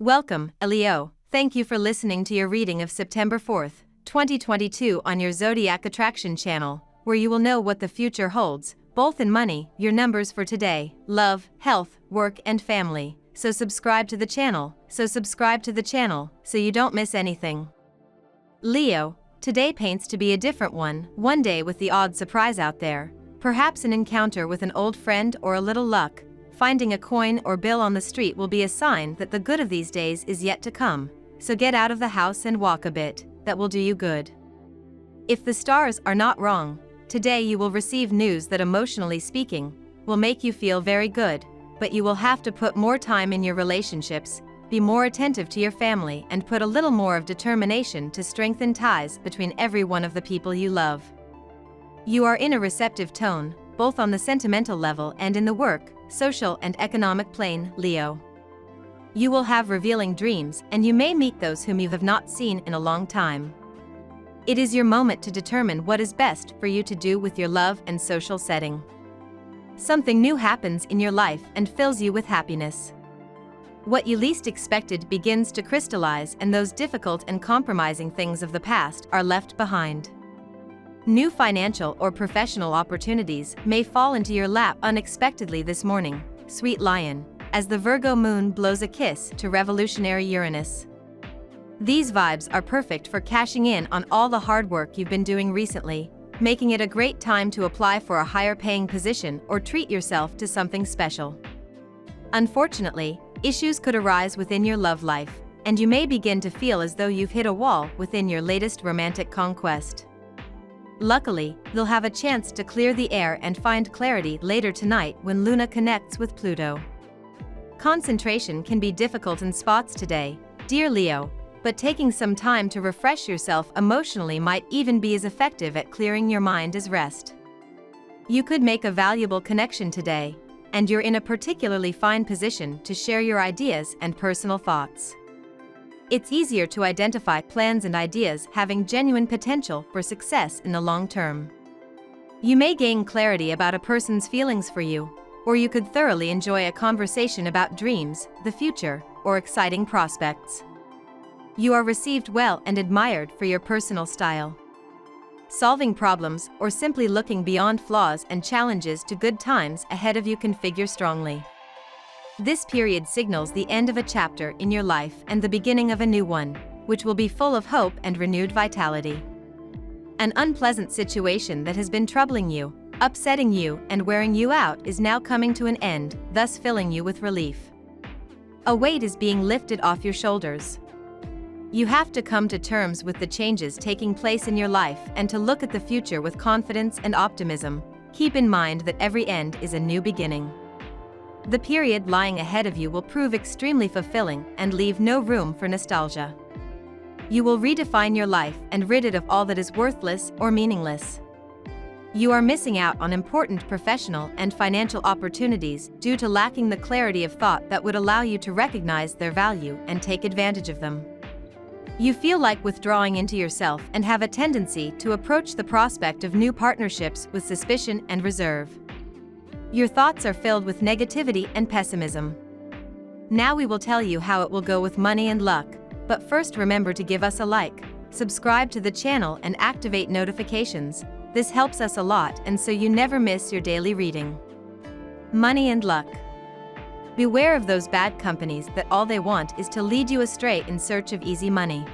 Welcome, Leo. Thank you for listening to your reading of September 4th, 2022 on your Zodiac Attraction channel, where you will know what the future holds, both in money, your numbers for today, love, health, work and family. So subscribe to the channel so you don't miss anything. Leo, today paints to be a different one day with the odd surprise out there, perhaps an encounter with an old friend or a little luck. Finding a coin or bill on the street will be a sign that the good of these days is yet to come, so get out of the house and walk a bit, that will do you good. If the stars are not wrong, today you will receive news that, emotionally speaking, will make you feel very good, but you will have to put more time in your relationships, be more attentive to your family and put a little more of determination to strengthen ties between every one of the people you love. You are in a receptive tone, both on the sentimental level and in the work, social and economic plane, Leo. You will have revealing dreams and you may meet those whom you have not seen in a long time. It is your moment to determine what is best for you to do with your love and social setting. Something new happens in your life and fills you with happiness. What you least expected begins to crystallize, and those difficult and compromising things of the past are left behind. New financial or professional opportunities may fall into your lap unexpectedly this morning, sweet lion, as the Virgo moon blows a kiss to revolutionary Uranus. These vibes are perfect for cashing in on all the hard work you've been doing recently, making it a great time to apply for a higher paying position or treat yourself to something special. Unfortunately, issues could arise within your love life, and you may begin to feel as though you've hit a wall within your latest romantic conquest. Luckily, you'll have a chance to clear the air and find clarity later tonight when Luna connects with Pluto. Concentration can be difficult in spots today, dear Leo, but taking some time to refresh yourself emotionally might even be as effective at clearing your mind as rest. You could make a valuable connection today, and you're in a particularly fine position to share your ideas and personal thoughts. It's easier to identify plans and ideas having genuine potential for success in the long term. You may gain clarity about a person's feelings for you, or you could thoroughly enjoy a conversation about dreams, the future, or exciting prospects. You are received well and admired for your personal style. Solving problems or simply looking beyond flaws and challenges to good times ahead of you can figure strongly. This period signals the end of a chapter in your life and the beginning of a new one, which will be full of hope and renewed vitality. An unpleasant situation that has been troubling you, upsetting you, and wearing you out is now coming to an end, thus filling you with relief. A weight is being lifted off your shoulders. You have to come to terms with the changes taking place in your life and to look at the future with confidence and optimism. Keep in mind that every end is a new beginning. The period lying ahead of you will prove extremely fulfilling and leave no room for nostalgia. You will redefine your life and rid it of all that is worthless or meaningless. You are missing out on important professional and financial opportunities due to lacking the clarity of thought that would allow you to recognize their value and take advantage of them. You feel like withdrawing into yourself and have a tendency to approach the prospect of new partnerships with suspicion and reserve. Your thoughts are filled with negativity and pessimism. Now we will tell you how it will go with money and luck, but first remember to give us a like, subscribe to the channel and activate notifications. This helps us a lot and so you never miss your daily reading. Money and luck. Beware of those bad companies that all they want is to lead you astray in search of easy money.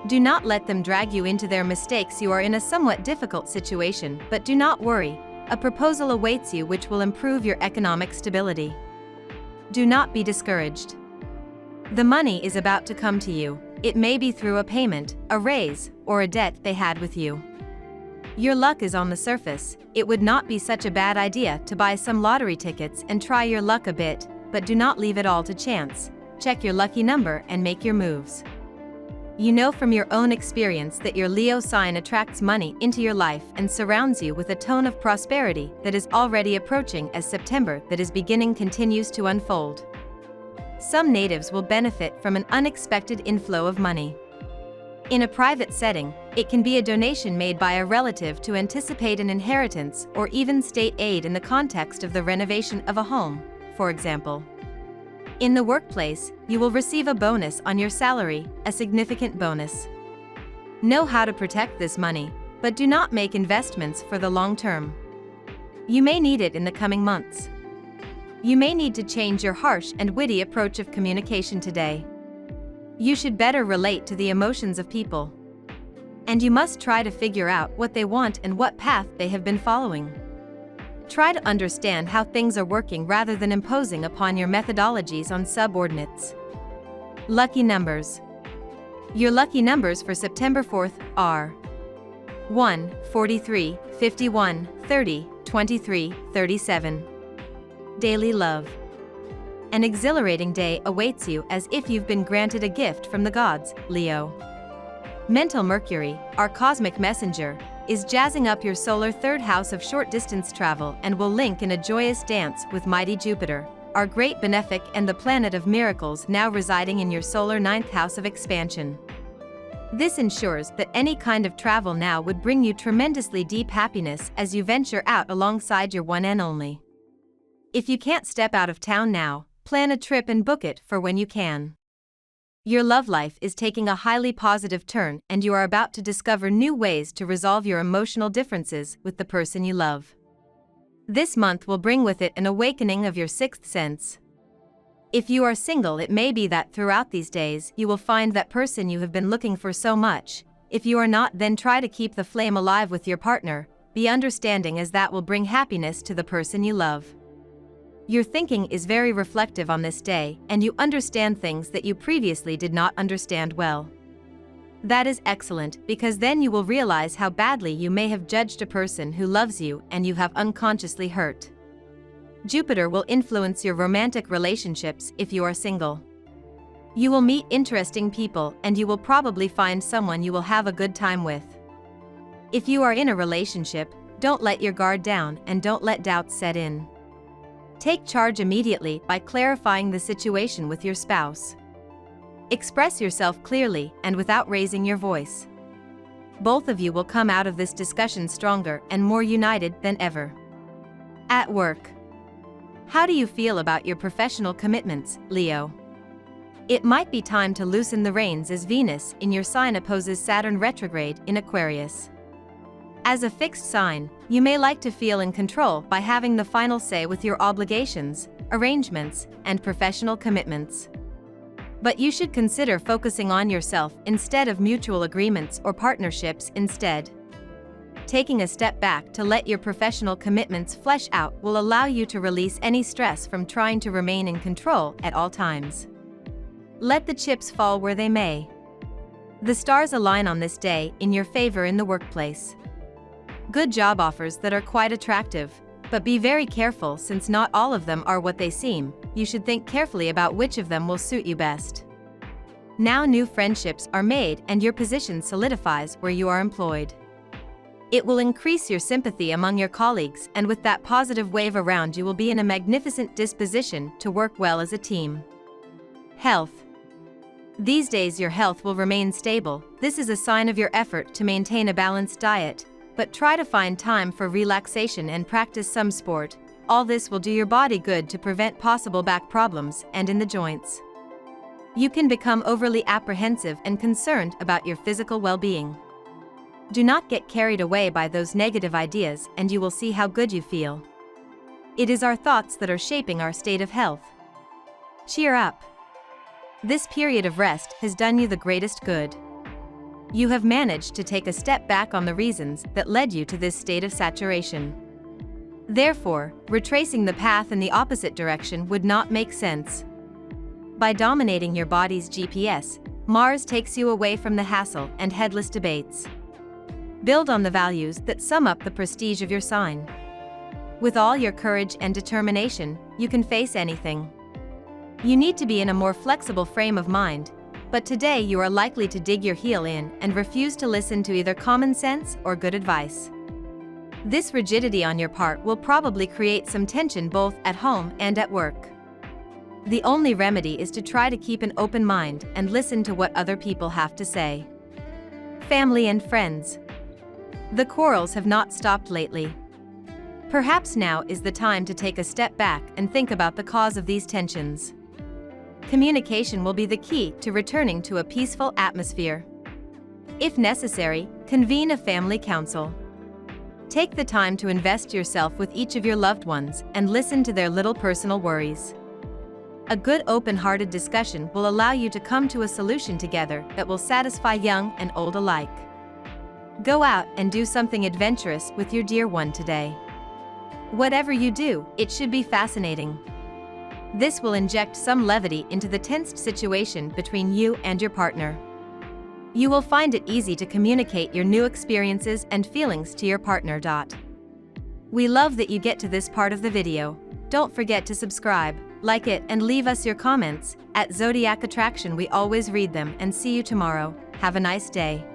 Do not let them drag you into their mistakes. You are in a somewhat difficult situation, but do not worry. A proposal awaits you which will improve your economic stability. Do not be discouraged. The money is about to come to you. It may be through a payment, a raise, or a debt they had with you. Your luck is on the surface. It would not be such a bad idea to buy some lottery tickets and try your luck a bit, but do not leave it all to chance. Check your lucky number and make your moves. You know from your own experience that your Leo sign attracts money into your life and surrounds you with a tone of prosperity that is already approaching as September that is beginning continues to unfold. Some natives will benefit from an unexpected inflow of money. In a private setting, it can be a donation made by a relative to anticipate an inheritance or even state aid in the context of the renovation of a home, for example. In the workplace, you will receive a bonus on your salary, a significant bonus. Know how to protect this money, but do not make investments for the long term. You may need it in the coming months. You may need to change your harsh and witty approach of communication today. You should better relate to the emotions of people. And you must try to figure out what they want and what path they have been following. Try to understand how things are working rather than imposing upon your methodologies on subordinates. Lucky numbers. Your lucky numbers for September 4th are 1, 43, 51, 30, 23, 37. Daily love. An exhilarating day awaits you as if you've been granted a gift from the gods, Leo. Mental Mercury, our cosmic messenger, is jazzing up your solar third house of short-distance travel and will link in a joyous dance with mighty Jupiter, our great benefic and the planet of miracles now residing in your solar ninth house of expansion. This ensures that any kind of travel now would bring you tremendously deep happiness as you venture out alongside your one and only. If you can't step out of town now, plan a trip and book it for when you can. Your love life is taking a highly positive turn and you are about to discover new ways to resolve your emotional differences with the person you love. This month will bring with it an awakening of your sixth sense. If you are single, it may be that throughout these days you will find that person you have been looking for so much. If you are not, then try to keep the flame alive with your partner, be understanding as that will bring happiness to the person you love. Your thinking is very reflective on this day, and you understand things that you previously did not understand well. That is excellent, because then you will realize how badly you may have judged a person who loves you and you have unconsciously hurt. Jupiter will influence your romantic relationships if you are single. You will meet interesting people and you will probably find someone you will have a good time with. If you are in a relationship, don't let your guard down and don't let doubts set in. Take charge immediately by clarifying the situation with your spouse. Express yourself clearly and without raising your voice. Both of you will come out of this discussion stronger and more united than ever. At work. How do you feel about your professional commitments, Leo? It might be time to loosen the reins as Venus in your sign opposes Saturn retrograde in Aquarius. As a fixed sign, you may like to feel in control by having the final say with your obligations, arrangements, and professional commitments. But you should consider focusing on yourself instead of mutual agreements or partnerships instead. Taking a step back to let your professional commitments flesh out will allow you to release any stress from trying to remain in control at all times. Let the chips fall where they may. The stars align on this day in your favor in the workplace. Good job offers that are quite attractive, but be very careful since not all of them are what they seem. You should think carefully about which of them will suit you best. Now new friendships are made and your position solidifies where you are employed. It will increase your sympathy among your colleagues, and with that positive wave around you will be in a magnificent disposition to work well as a team. Health. These days your health will remain stable. This is a sign of your effort to maintain a balanced diet, but try to find time for relaxation and practice some sport. All this will do your body good to prevent possible back problems and in the joints. You can become overly apprehensive and concerned about your physical well-being. Do not get carried away by those negative ideas and you will see how good you feel. It is our thoughts that are shaping our state of health. Cheer up. This period of rest has done you the greatest good. You have managed to take a step back on the reasons that led you to this state of saturation. Therefore, retracing the path in the opposite direction would not make sense. By dominating your body's GPS, Mars takes you away from the hassle and headless debates. Build on the values that sum up the prestige of your sign. With all your courage and determination, you can face anything. You need to be in a more flexible frame of mind, but today you are likely to dig your heel in and refuse to listen to either common sense or good advice. This rigidity on your part will probably create some tension both at home and at work. The only remedy is to try to keep an open mind and listen to what other people have to say. Family and friends. The quarrels have not stopped lately. Perhaps now is the time to take a step back and think about the cause of these tensions. Communication will be the key to returning to a peaceful atmosphere. If necessary, convene a family council. Take the time to invest yourself with each of your loved ones and listen to their little personal worries. A good open-hearted discussion will allow you to come to a solution together that will satisfy young and old alike. Go out and do something adventurous with your dear one today. Whatever you do, it should be fascinating. This will inject some levity into the tensed situation between you and your partner. You will find it easy to communicate your new experiences and feelings to your partner. We love that you get to this part of the video. Don't forget to subscribe, like it, and leave us your comments. At Zodiac Attraction, we always read them, and see you tomorrow. Have a nice day.